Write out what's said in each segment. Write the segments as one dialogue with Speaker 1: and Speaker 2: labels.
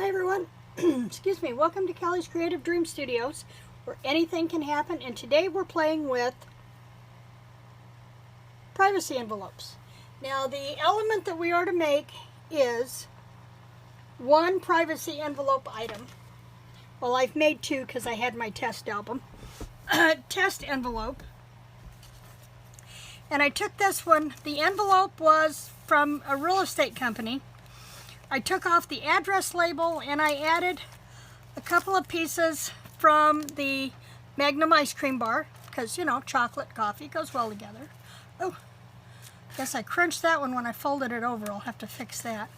Speaker 1: everyone. Excuse me. Welcome to Callie's Creative Dream Studios, where anything can happen. And today we're playing with privacy envelopes. Now the element that we are to make is one privacy envelope item. Well, I've made two because I had my test album. Test envelope. And I took this one. The envelope was from a real estate company. I took off the address label and I added a couple of pieces from the Magnum ice cream bar because, you know, chocolate, coffee goes well together. Oh, guess I crunched that one when I folded it over. I'll have to fix that.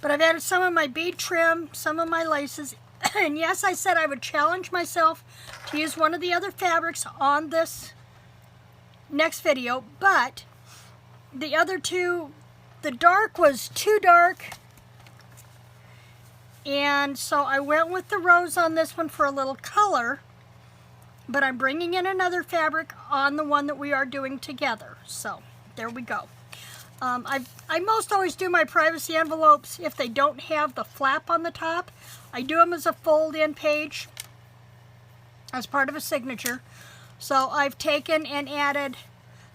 Speaker 1: But I've added some of my bead trim, some of my laces, and yes, I said I would challenge myself to use one of the other fabrics on this next video, but the other two, the dark was too dark. And so I went with the rose on this one for a little color, but I'm bringing in another fabric on the one that we are doing together. So there we go. I most always do my privacy envelopes if they don't have the flap on the top. I do them as a fold-in page as part of a signature. So I've taken and added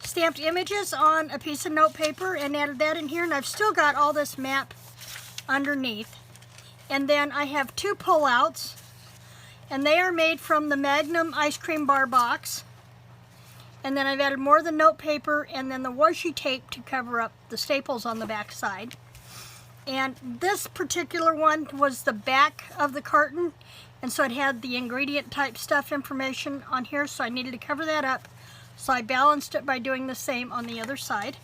Speaker 1: stamped images on a piece of note paper and added that in here, and I've still got all this map underneath. And then I have two pullouts, and they are made from the Magnum ice cream bar box. And then I've added more of the note paper and then the washi tape to cover up the staples on the back side. And this particular one was the back of the carton, and so it had the ingredient type stuff information on here, so I needed to cover that up. So I balanced it by doing the same on the other side.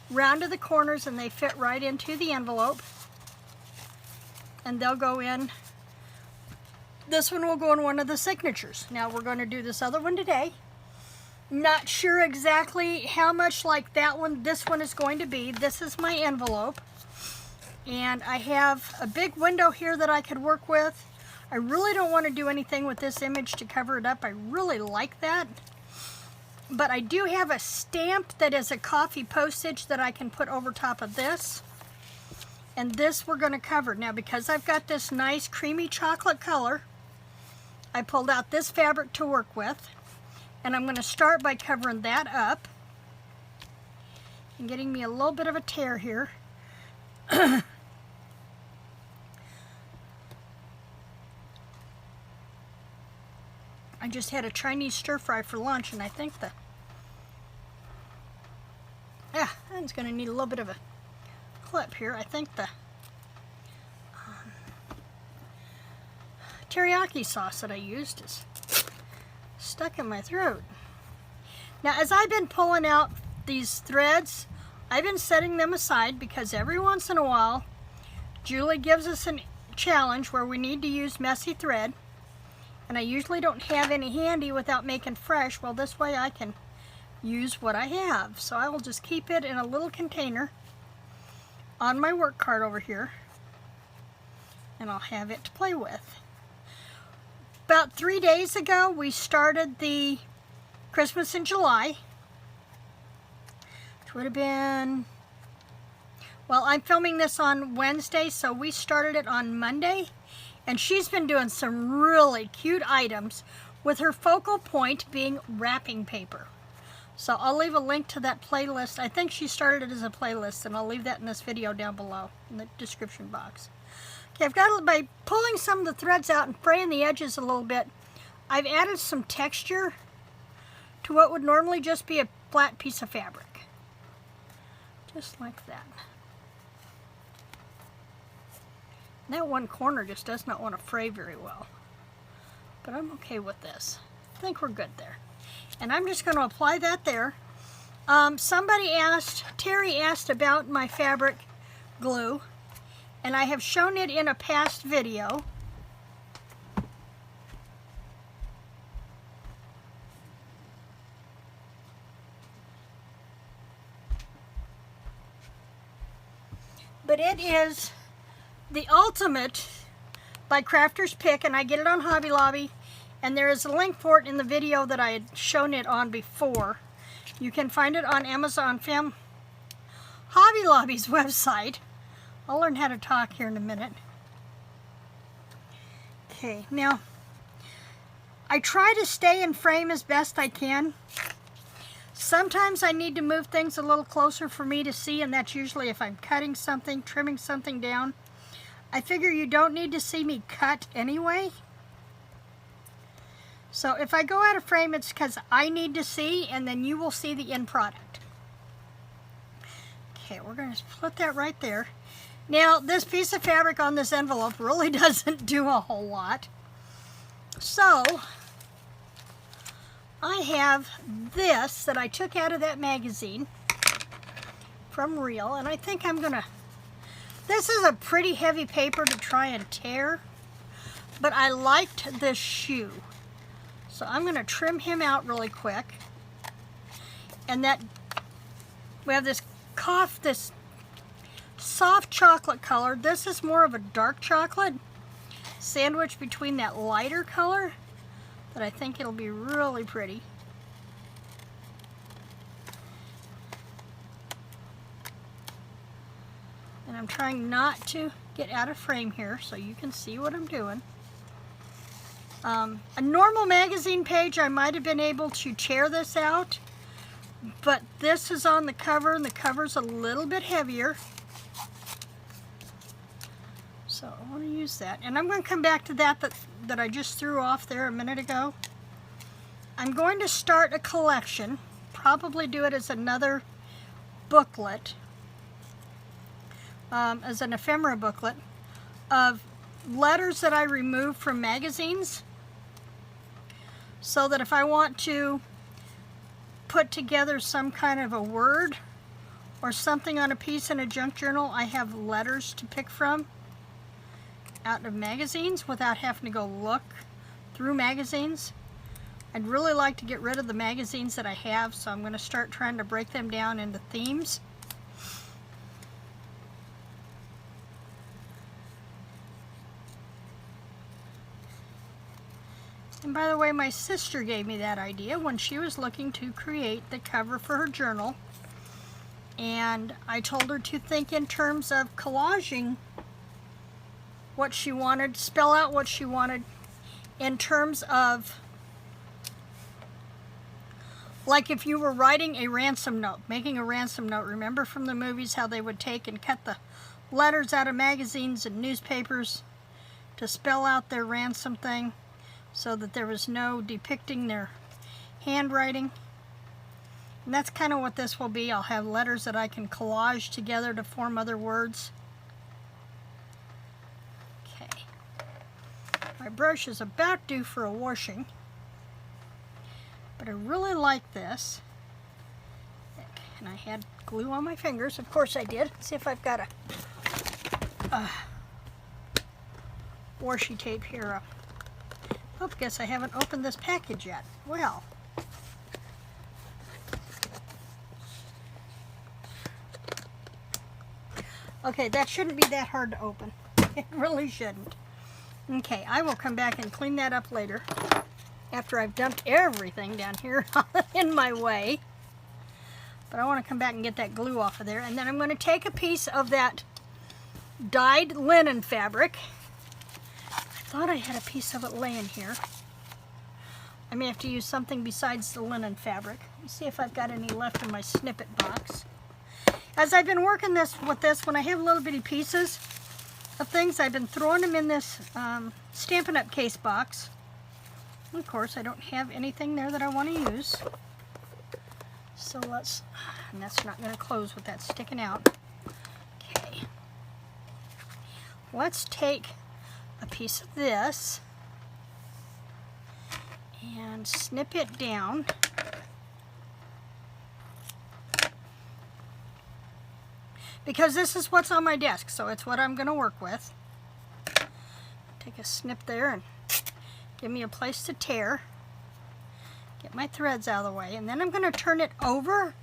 Speaker 1: Rounded the corners and they fit right into the envelope. And they'll go in, this one will go in one of the signatures. Now we're going to do this other one today. Not sure exactly how much like that one, this one is going to be. This is my envelope. And I have a big window here that I could work with. I really don't want to do anything with this image to cover it up. I really like that. But I do have a stamp that is a coffee postage that I can put over top of this. And this we're going to cover. Now because I've got this nice creamy chocolate color, I pulled out this fabric to work with. And I'm going to start by covering that up. And getting me a little bit of a tear here. I just had a Chinese stir fry for lunch, and I think that's going to need a little bit of a clip here. I think the teriyaki sauce that I used is stuck in my throat. Now as I've been pulling out these threads, I've been setting them aside because every once in a while Julie gives us a challenge where we need to use messy thread, and I usually don't have any handy without making fresh. Well, this way I can use what I have. So I will just keep it in a little container on my work card over here, and I'll have it to play with. About 3 days ago we started the Christmas in July, which would have been, well, I'm filming this on Wednesday, so we started it on Monday, and she's been doing some really cute items with her focal point being wrapping paper. So I'll leave a link to that playlist. I think she started it as a playlist, and I'll leave that in this video down below in the description box. Okay, I've got, by pulling some of the threads out and fraying the edges a little bit, I've added some texture to what would normally just be a flat piece of fabric. Just like that. That one corner just does not want to fray very well. But I'm okay with this. I think we're good there. And I'm just going to apply that there. Somebody asked, Terry asked about my fabric glue, and I have shown it in a past video. But it is the Ultimate by Crafter's Pick, and I get it on Hobby Lobby. And there is a link for it in the video that I had shown it on before. You can find it on Amazon Hobby Lobby's website. I'll learn how to talk here in a minute. Okay, now I try to stay in frame as best I can. Sometimes I need to move things a little closer for me to see, and that's usually if I'm cutting something, trimming something down. I figure you don't need to see me cut anyway. So if I go out of frame, it's because I need to see, and then you will see the end product. Okay, we're going to put that right there. Now, this piece of fabric on this envelope really doesn't do a whole lot. So I have this that I took out of that magazine from Real, and I think I'm gonna, this is a pretty heavy paper to try and tear, but I liked this shoe. So I'm gonna trim him out really quick. And that, we have this soft chocolate color. This is more of a dark chocolate, sandwiched between that lighter color. But I think it'll be really pretty. And I'm trying not to get out of frame here so you can see what I'm doing. A normal magazine page, I might have been able to tear this out, but this is on the cover, and the cover's a little bit heavier. So I want to use that. And I'm going to come back to that I just threw off there a minute ago. I'm going to start a collection, probably do it as another booklet, as an ephemera booklet, of letters that I removed from magazines, so that if I want to put together some kind of a word or something on a piece in a junk journal, I have letters to pick from out of magazines without having to go look through magazines. I'd really like to get rid of the magazines that I have, so I'm going to start trying to break them down into themes. And by the way, my sister gave me that idea when she was looking to create the cover for her journal. And I told her to think in terms of collaging what she wanted, spell out what she wanted in terms of, like if you were writing a ransom note, making a ransom note. Remember from the movies how they would take and cut the letters out of magazines and newspapers to spell out their ransom thing so that there was no depicting their handwriting? And that's kind of what this will be. I'll have letters that I can collage together to form other words. My brush is about due for a washing, but I really like this. And I had glue on my fingers, of course I did. Let's see if I've got a washi tape here. Oh, guess I haven't opened this package yet. Well, okay, that shouldn't be that hard to open. It really shouldn't. Okay, I will come back and clean that up later after I've dumped everything down here in my way. But I want to come back and get that glue off of there. And then I'm going to take a piece of that dyed linen fabric. I thought I had a piece of it laying here. I may have to use something besides the linen fabric. Let me see if I've got any left in my snippet box. As I've been working with this, when I have little bitty pieces of things, I've been throwing them in this Stampin' Up! Case box. And of course, I don't have anything there that I want to use. So let's, and that's not going to close with that sticking out. Okay. Let's take a piece of this and snip it down. Because this is what's on my desk, so it's what I'm going to work with. Take a snip there and give me a place to tear. Get my threads out of the way, and then I'm going to turn it over.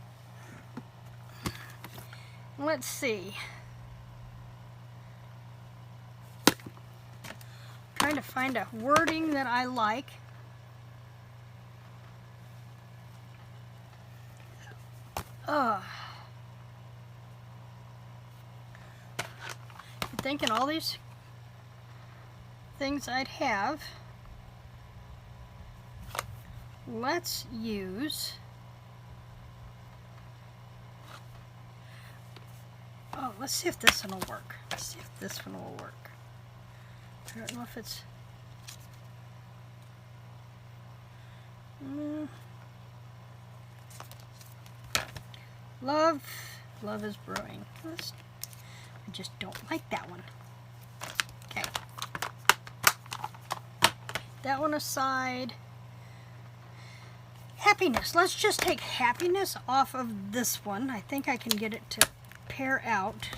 Speaker 1: Let's see. Trying to find a wording that I like. Thinking all these things I'd have. Let's use, oh, let's see if this one will work. Let's see if this one will work. I don't know if it's, love is brewing. I just don't like that one. Okay. That one aside. Happiness. Let's just take happiness off of this one. I think I can get it to pair out.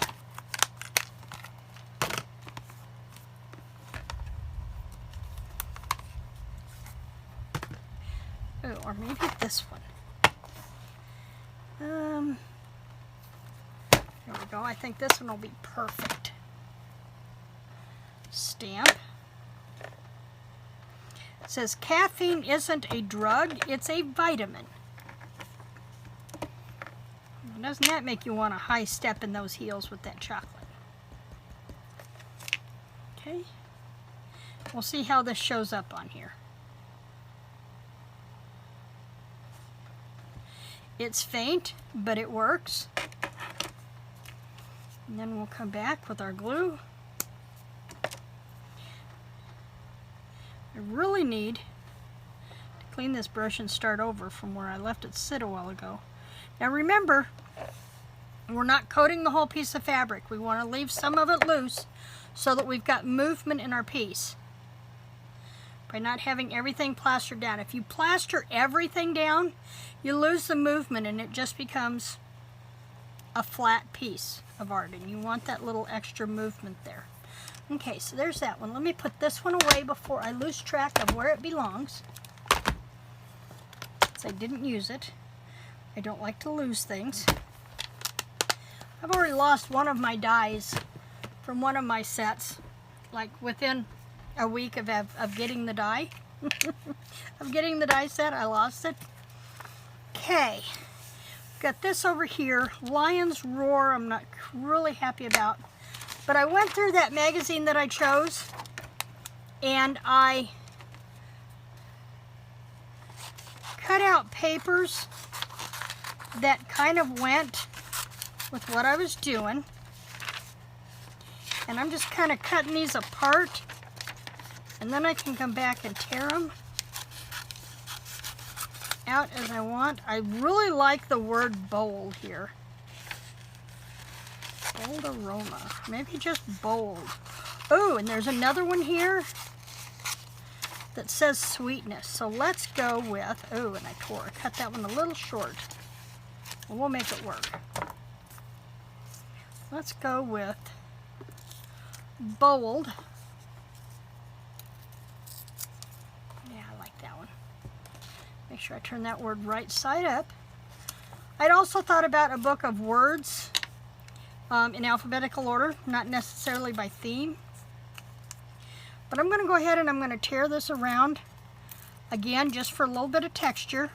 Speaker 1: Oh, or maybe this one. There we go. I think this one will be perfect. Stamp. It says caffeine isn't a drug, it's a vitamin. Doesn't that make you want a high step in those heels with that chocolate? Okay. We'll see how this shows up on here. It's faint, but it works. And then we'll come back with our glue. I really need to clean this brush and start over from where I left it sit a while ago. Now remember, we're not coating the whole piece of fabric. We want to leave some of it loose so that we've got movement in our piece. By not having everything plastered down. If you plaster everything down, you lose the movement and it just becomes a flat piece of art, and you want that little extra movement there. Okay, so there's that one. Let me put this one away before I lose track of where it belongs. Since I didn't use it. I don't like to lose things. I've already lost one of my dies from one of my sets, like within a week of getting the die. Of getting the die set, I lost it. Okay, got this over here, Lion's Roar. I'm not really happy about. But I went through that magazine that I chose, and I cut out papers that kind of went with what I was doing. And I'm just kind of cutting these apart, and then I can come back and tear them out as I want. I really like the word bold here. Bold aroma. Maybe just bold. Oh, and there's another one here that says sweetness. So let's go with, oh, and I cut that one a little short. Well, we'll make it work. Let's go with bold. Yeah, I like that one. Make sure I turn that word right side up. I'd also thought about a book of words in alphabetical order, not necessarily by theme. But I'm going to go ahead and I'm going to tear this around again just for a little bit of texture.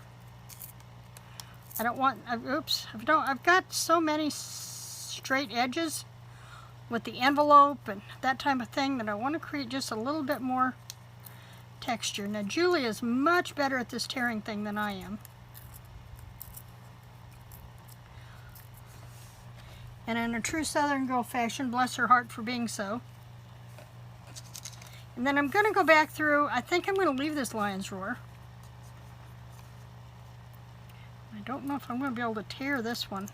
Speaker 1: I don't want, oops, I've got so many straight edges with the envelope and that type of thing that I want to create just a little bit more texture. Now Julie is much better at this tearing thing than I am. And in a true Southern girl fashion, bless her heart for being so. And then I'm going to go back through, I think I'm going to leave this Lion's Roar. I don't know if I'm going to be able to tear this one.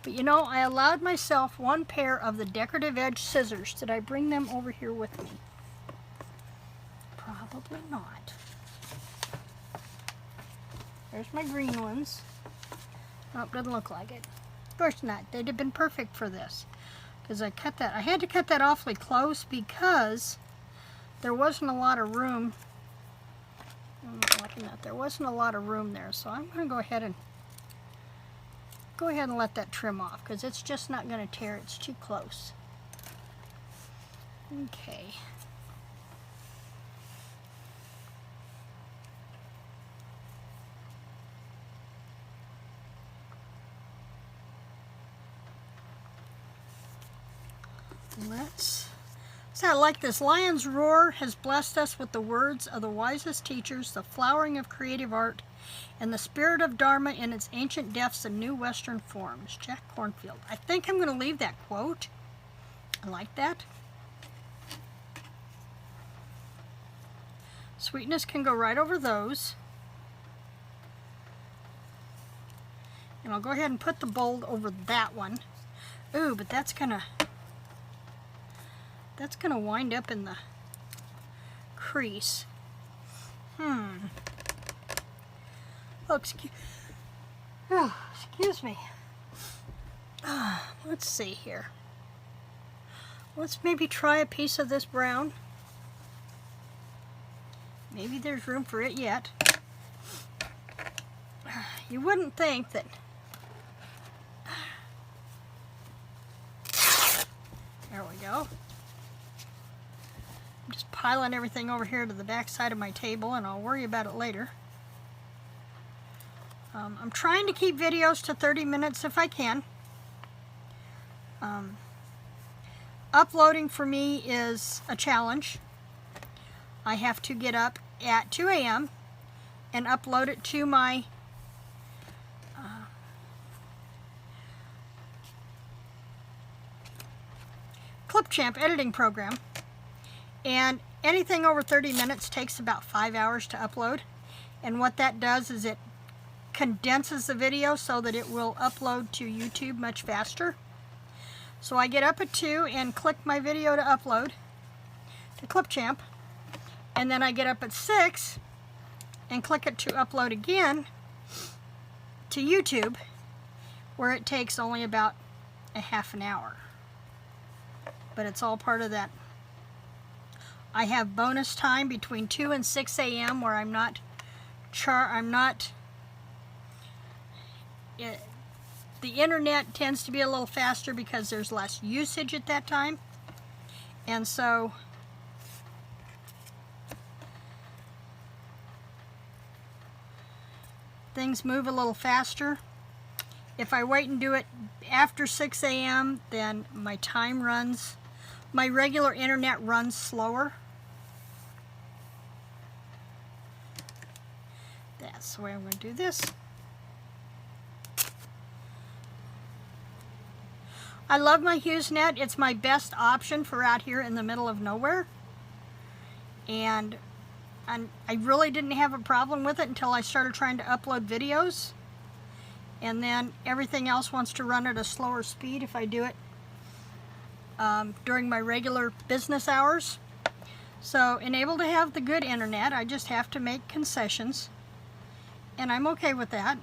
Speaker 1: But you know, I allowed myself one pair of the decorative edge scissors. Did I bring them over here with me? Probably not. There's my green ones. Nope, doesn't look like it. Of course not. They'd have been perfect for this. Because I cut that. I had to cut that awfully close because there wasn't a lot of room. I'm not looking at. There wasn't a lot of room there. So I'm going to go ahead and let that trim off because it's just not going to tear. It's too close. Okay. Let's So I like this. Lion's roar has blessed us with the words of the wisest teachers, the flowering of creative art, and the spirit of Dharma in its ancient depths and new Western forms. Jack Kornfield. I think I'm going to leave that quote. I like that. Sweetness can go right over those. And I'll go ahead and put the bold over that one. Ooh, but that's gonna wind up in the crease. Oh, excuse me. Let's see here. Let's maybe try a piece of this brown. Maybe there's room for it yet. You wouldn't think that. There we go. I'm just piling everything over here to the back side of my table, and I'll worry about it later. I'm trying to keep videos to 30 minutes if I can. Uploading for me is a challenge. I have to get up at 2 a.m. and upload it to my Clipchamp editing program, and anything over 30 minutes takes about 5 hours to upload, and what that does is it condenses the video so that it will upload to YouTube much faster. So I get up at 2 and click my video to upload to Clipchamp, and then I get up at 6 and click it to upload again to YouTube, where it takes only about a half an hour. But it's all part of that. I have bonus time between 2 and 6 a.m. where the internet tends to be a little faster because there's less usage at that time. And so things move a little faster. If I wait and do it after 6 a.m., then my regular internet runs slower. That's the way I'm going to do this. I love my HughesNet. It's my best option for out here in the middle of nowhere. And I really didn't have a problem with it until I started trying to upload videos. And then everything else wants to run at a slower speed if I do it during my regular business hours. So, able to have the good internet, I just have to make concessions. And I'm okay with that.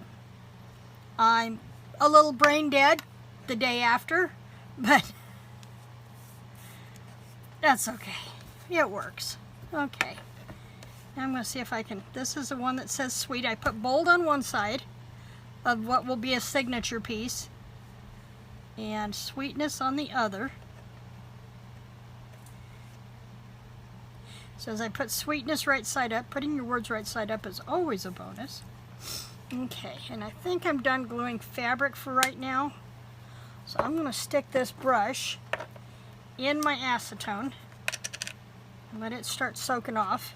Speaker 1: I'm a little brain dead the day after, but that's okay. It works. Okay. Now I'm going to see if I can, this is the one that says sweet. I put bold on one side of what will be a signature piece, and sweetness on the other. So as I put sweetness right side up, putting your words right side up is always a bonus. Okay, and I think I'm done gluing fabric for right now. So I'm going to stick this brush in my acetone and let it start soaking off.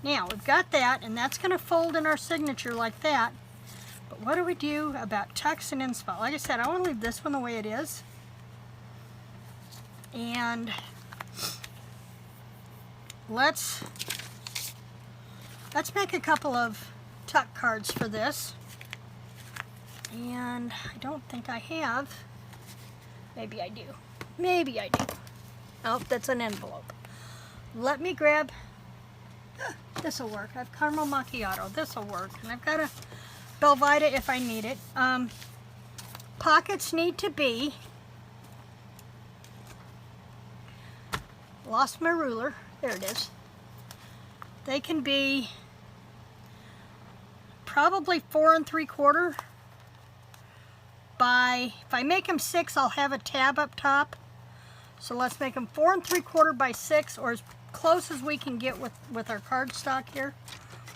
Speaker 1: Now, we've got that, and that's going to fold in our signature like that. But what do we do about tucks and inspo? Like I said, I want to leave this one the way it is. And let's make a couple of tuck cards for this. And I don't think I have. Maybe I do. Maybe I do. Oh, that's an envelope. Let me grab... This will work. I have caramel macchiato. This will work. And I've got a Belvita if I need it. Pockets need to be... Lost my ruler. There it is. They can be probably 4 3/4 by, if I make them 6, I'll have a tab up top. So let's make them 4 3/4 by 6, or as close as we can get with our cardstock here,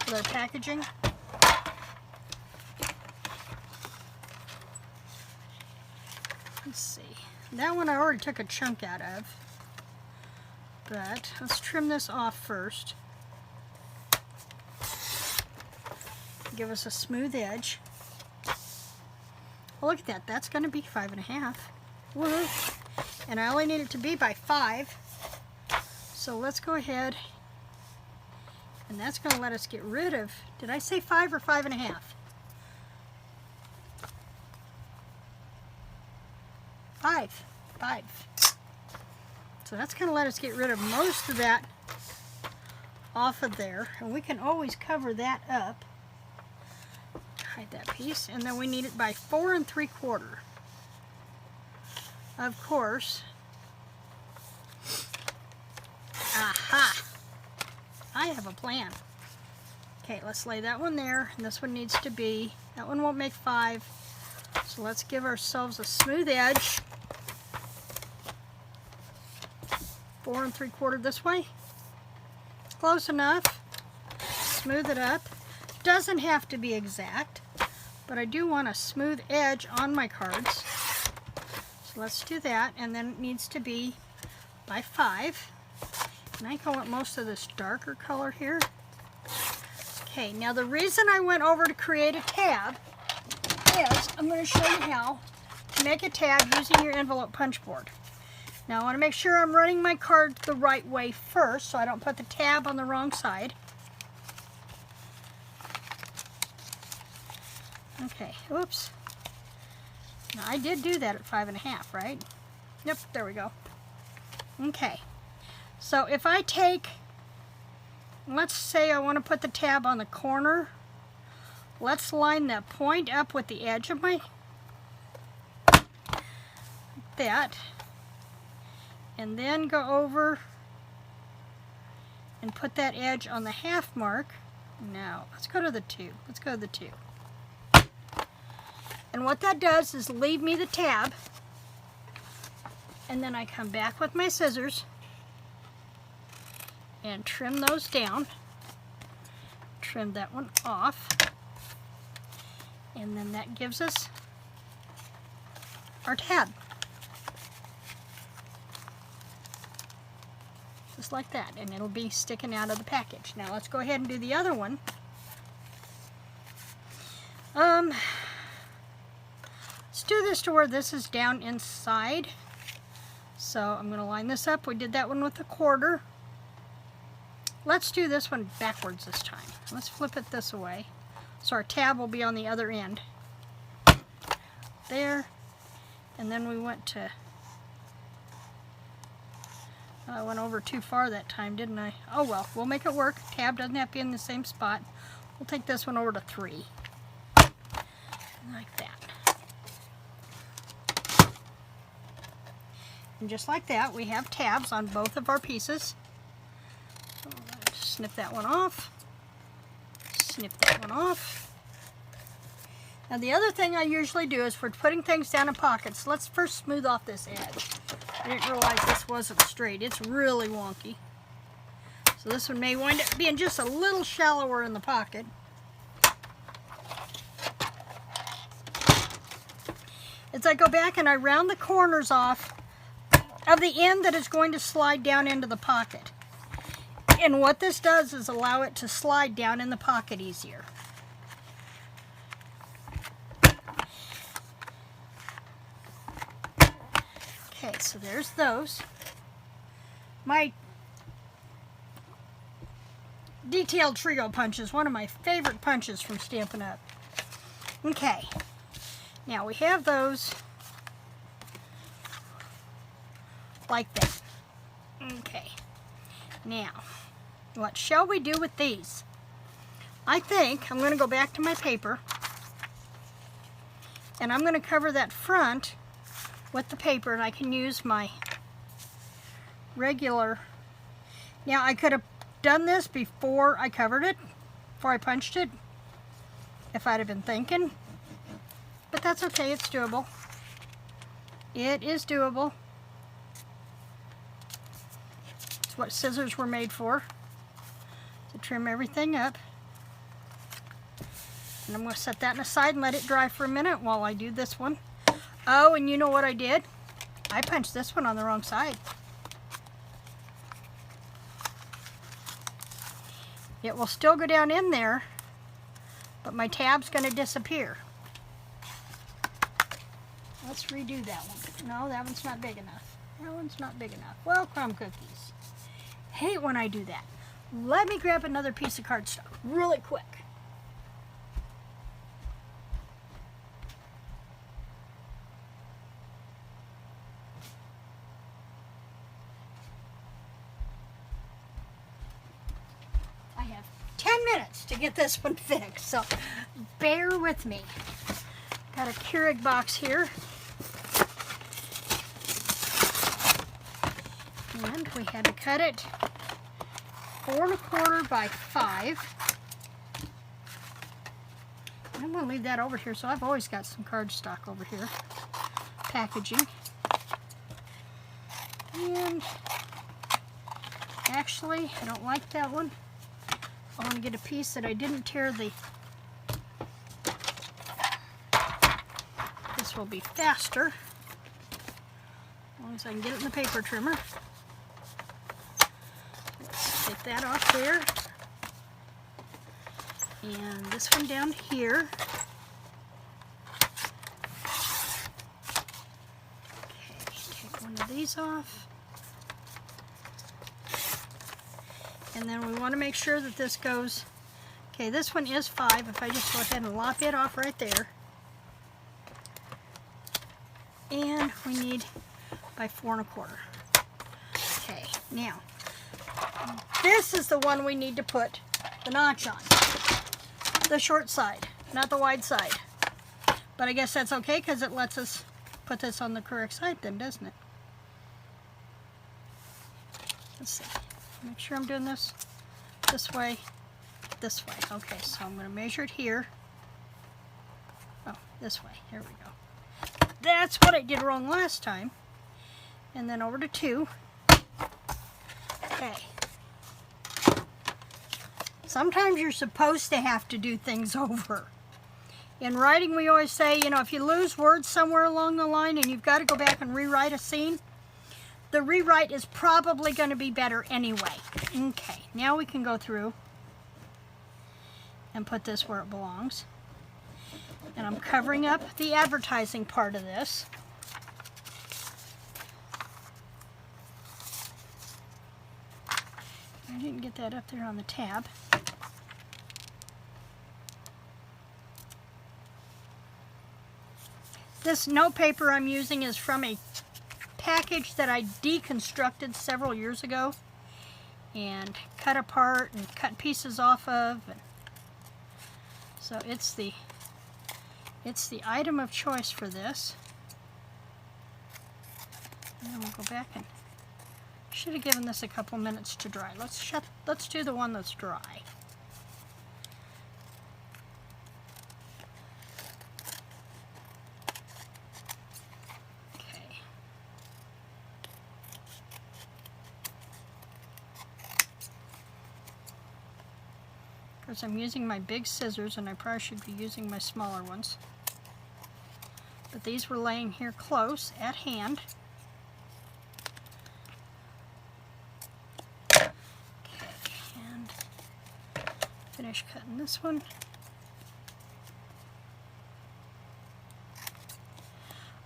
Speaker 1: with our packaging. Let's see. That one I already took a chunk out of. But let's trim this off first. Give us a smooth edge. Oh, look at that. That's going to be 5.5. Woohoo! And I only need it to be by 5. So let's go ahead. And that's going to let us get rid of, did I say 5 or 5.5? 5. So that's going to let us get rid of most of that off of there. And we can always cover that up. Hide that piece. And then we need it by 4 3/4. Of course. Aha! I have a plan. Okay, let's lay that one there. And this one needs to be, that one won't make 5. So let's give ourselves a smooth edge. 4 3/4 this way. Close enough. Smooth it up. Doesn't have to be exact, but I do want a smooth edge on my cards. So let's do that, and then it needs to be by 5. And I think I want most of this darker color here. Okay, now the reason I went over to create a tab is I'm going to show you how to make a tab using your envelope punch board. Now I want to make sure I'm running my card the right way first so I don't put the tab on the wrong side. Okay, oops. Now I did do that at 5.5, right? Yep, there we go. Okay, so if I take, let's say I want to put the tab on the corner. Let's line the point up with the edge of my, like that. And then go over and put that edge on the half mark. Now, let's go to the 2. Let's go to the 2. And what that does is leave me the tab. And then I come back with my scissors and trim those down. Trim that one off. And then that gives us our tab. Just like that, and it'll be sticking out of the package. Now let's go ahead and do the other one. Let's do this to where this is down inside. So I'm going to line this up. We did that one with a 1/4. Let's do this one backwards this time. Let's flip it this way. So our tab will be on the other end. There. And then we went to... I went over too far that time, didn't I? Oh well, we'll make it work. Tab doesn't have to be in the same spot. We'll take this one over to 3. Like that. And just like that, we have tabs on both of our pieces. So let's snip that one off. Snip that one off. Now the other thing I usually do is for putting things down in pockets, let's first smooth off this edge. I didn't realize this wasn't straight. It's really wonky. So this one may wind up being just a little shallower in the pocket. As I go back and I round the corners off of the end that is going to slide down into the pocket. And what this does is allow it to slide down in the pocket easier. Okay, so there's those. My detailed trio punch is one of my favorite punches from Stampin' Up. Okay, now we have those like that. Okay, now what shall we do with these? I think I'm going to go back to my paper and I'm going to cover that front with the paper, and I can use my regular. Now I could have done this before I covered it, before I punched it, if I'd have been thinking, but that's okay, it's doable. It is doable. It's what scissors were made for, to trim everything up. And I'm going to set that aside and let it dry for a minute while I do this one. Oh, and you know what I did? I punched this one on the wrong side. It will still go down in there, but my tab's going to disappear. Let's redo that one. No, that one's not big enough. That one's not big enough. Well, crumb cookies. Hate when I do that. Let me grab another piece of cardstock really quick. I have 10 minutes to get this one fixed, so bear with me. Got a Keurig box here. And we had to cut it 4 1/4 by 5. I'm going to leave that over here, so I've always got some cardstock over here. Packaging. And actually, I don't like that one. I want to get a piece that I didn't tear the... This will be faster, as long as I can get it in the paper trimmer. Let's take that off there. And this one down here. Okay, take one of these off. And then we want to make sure that this goes... Okay, this one is 5. If I just go ahead and lop it off right there. And we need by 4 1/4. Okay, now this is the one we need to put the notch on. The short side, not the wide side. But I guess that's okay because it lets us put this on the correct side then, doesn't it? Let's see. Make sure I'm doing this way, this way. Okay, so I'm going to measure it here. Oh, this way. Here we go. That's what I did wrong last time. And then over to 2. Okay. Sometimes you're supposed to have to do things over. In writing, we always say, you know, if you lose words somewhere along the line and you've got to go back and rewrite a scene, the rewrite is probably going to be better anyway. Okay, now we can go through and put this where it belongs. And I'm covering up the advertising part of this. I didn't get that up there on the tab. This note paper I'm using is from a package that I deconstructed several years ago and cut apart and cut pieces off of. So it's the item of choice for this. And then we'll go back and should have given this a couple minutes to dry. Let's do the one that's dry. Okay. Of course, I'm using my big scissors and I probably should be using my smaller ones. But these were laying here close at hand. Finish cutting this one.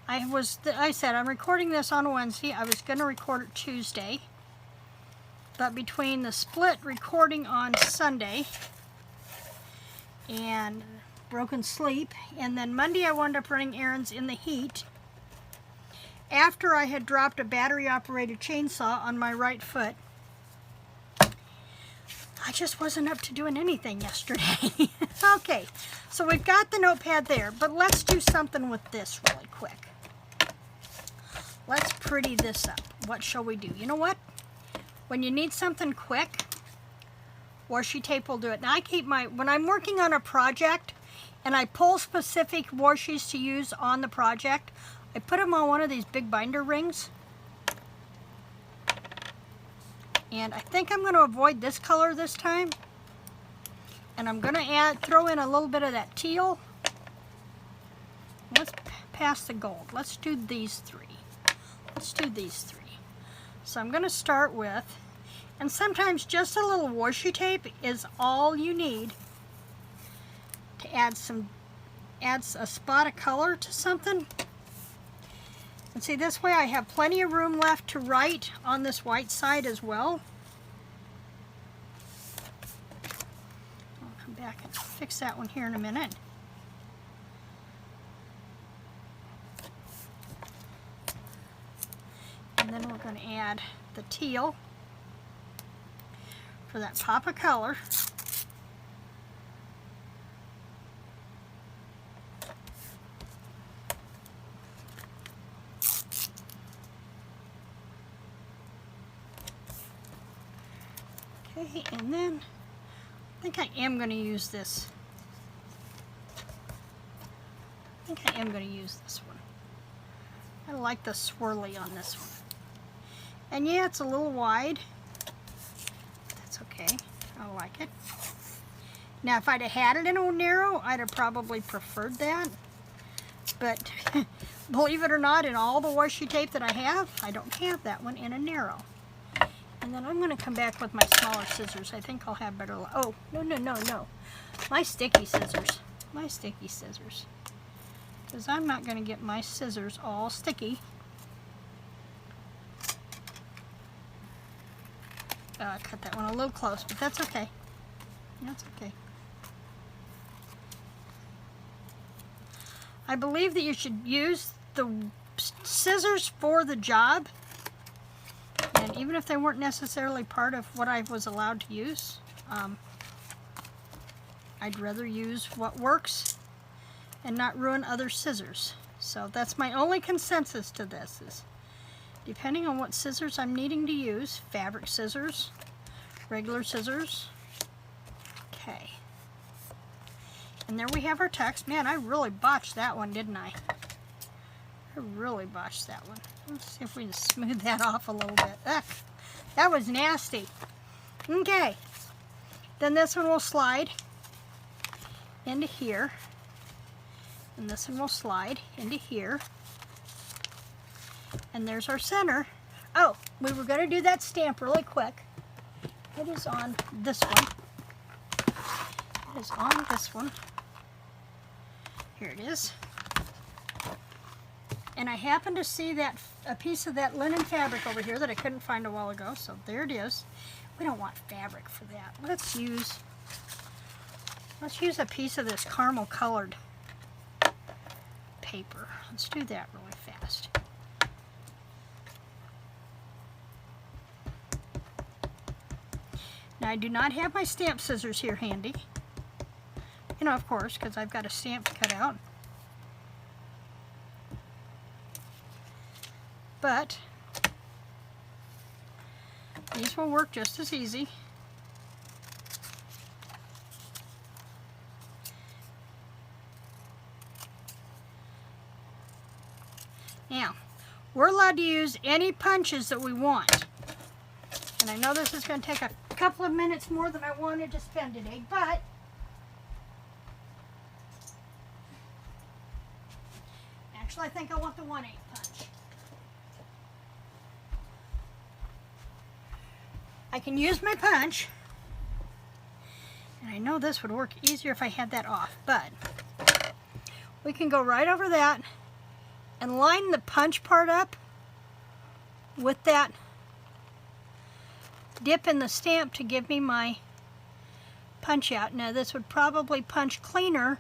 Speaker 1: I said I'm recording this on Wednesday. I was going to record it Tuesday, but between the split recording on Sunday and broken sleep, and then Monday I wound up running errands in the heat after I had dropped a battery-operated chainsaw on my right foot. I just wasn't up to doing anything yesterday. Okay, so we've got the notepad there, but let's do something with this really quick. Let's pretty this up. What shall we do? You know what? When you need something quick, washi tape will do it. Now I keep when I'm working on a project and I pull specific washies to use on the project, I put them on one of these big binder rings. And I think I'm going to avoid this color this time. And I'm going to throw in a little bit of that teal. Let's pass the gold. Let's do these 3. Let's do these 3. So I'm going to start with, And sometimes just a little washi tape is all you need to add a spot of color to something. And see, this way I have plenty of room left to write on this white side as well. I'll come back and fix that one here in a minute. And then we're going to add the teal for that pop of color. Okay, and then I think I am going to use this. I think I am going to use this one. I like the swirly on this one. And yeah, it's a little wide. That's okay. I like it. Now, if I'd have had it in a narrow, I'd have probably preferred that. But believe it or not, in all the washi tape that I don't have that one in a narrow. And then I'm going to come back with my smaller scissors. I think I'll have better luck. Oh, no. My sticky scissors. My sticky scissors. Because I'm not going to get my scissors all sticky. I cut that one a little close, but that's okay. That's okay. I believe that you should use the scissors for the job. And even if they weren't necessarily part of what I was allowed to use, I'd rather use what works and not ruin other scissors. So that's my only consensus to this, is depending on what scissors I'm needing to use, fabric scissors, regular scissors. Okay. And there we have our text. Man, I really botched that one, didn't I? I really botched that one. Let's see if we can smooth that off a little bit. Ugh, that was nasty. Okay. Then this one will slide into here. And this one will slide into here. And there's our center. Oh, we were going to do that stamp really quick. It is on this one. It is on this one. Here it is. And I happened to see that a piece of that linen fabric over here that I couldn't find a while ago. So there it is. We don't want fabric for that. Let's use a piece of this caramel colored paper. Let's do that really fast. Now, I do not have my stamp scissors here handy. You know, of course, because I've got a stamp to cut out. But these will work just as easy. Now, we're allowed to use any punches that we want. And I know this is going to take a couple of minutes more than I wanted to spend today, but actually I think I want the 1/8 punch. I can use my punch, and I know this would work easier if I had that off, but we can go right over that and line the punch part up with that dip in the stamp to give me my punch out. Now this would probably punch cleaner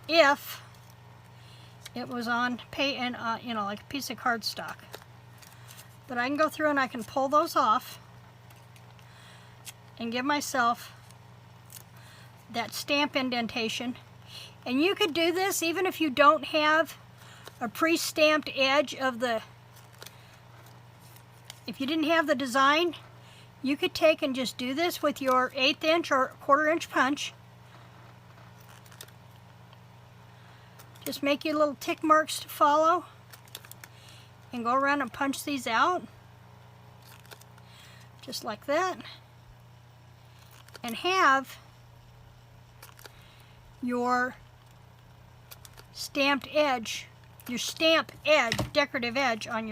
Speaker 1: if it was on you know, like a piece of cardstock. But I can go through and I can pull those off and give myself that stamp indentation. And you could do this even if you don't have a pre-stamped edge of the, if you didn't have the design, you could take and just do this with your 1/8 inch or 1/4 inch punch. Just make your little tick marks to follow and go around and punch these out just like that, and have your stamped edge, your stamp edge, decorative edge on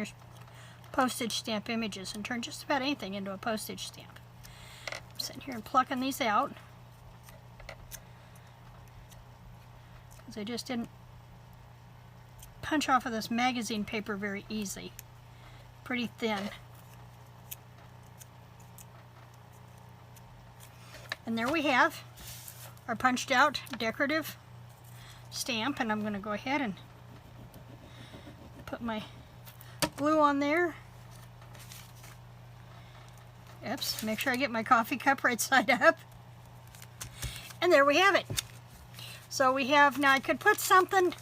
Speaker 1: postage stamp images and turn just about anything into a postage stamp. I'm sitting here and plucking these out because I just didn't punch off of this magazine paper very easy. Pretty thin. And there we have our punched out decorative stamp, and I'm going to go ahead and put my glue on there. Oops, make sure I get my coffee cup right side up. And there we have it. So we have, now I could put something,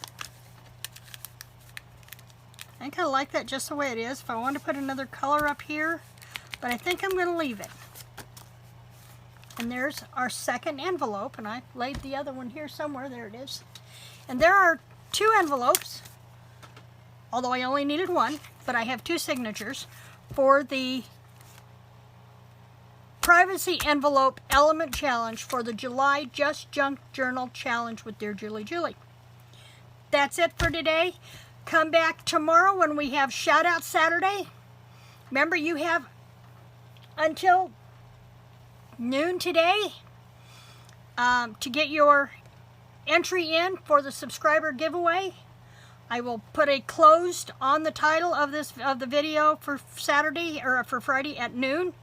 Speaker 1: I kind of like that just the way it is. If I want to put another color up here, but I think I'm going to leave it. And there's our second envelope, and I laid the other one here somewhere. There it is. And there are 2 envelopes, although I only needed 1, but I have 2 signatures for the Privacy Envelope Element Challenge for the July Just Junk Journal Challenge with Dear Julie Julie. That's it for today. Come back tomorrow when we have Shout Out Saturday. Remember, you have until noon today to get your entry in for the subscriber giveaway. I will put a closed on the title of the video for Saturday or for Friday at noon,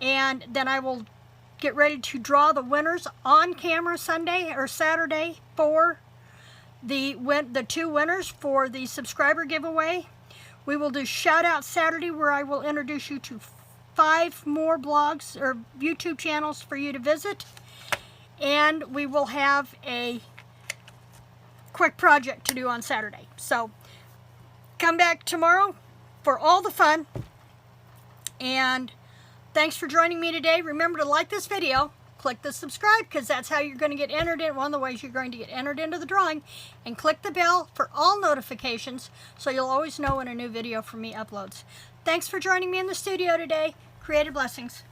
Speaker 1: and then I will get ready to draw the winners on camera Sunday or Saturday for the 2 winners for the subscriber giveaway. We will do Shout Out Saturday, where I will introduce you to 5 more blogs or YouTube channels for you to visit, and we will have a quick project to do on Saturday. So come back tomorrow for all the fun, and thanks for joining me today. Remember to like this video, click the subscribe, because that's how you're going to get entered in, one of the ways you're going to get entered into the drawing, and click the bell for all notifications so you'll always know when a new video from me uploads. Thanks for joining me in the studio today. Creative blessings.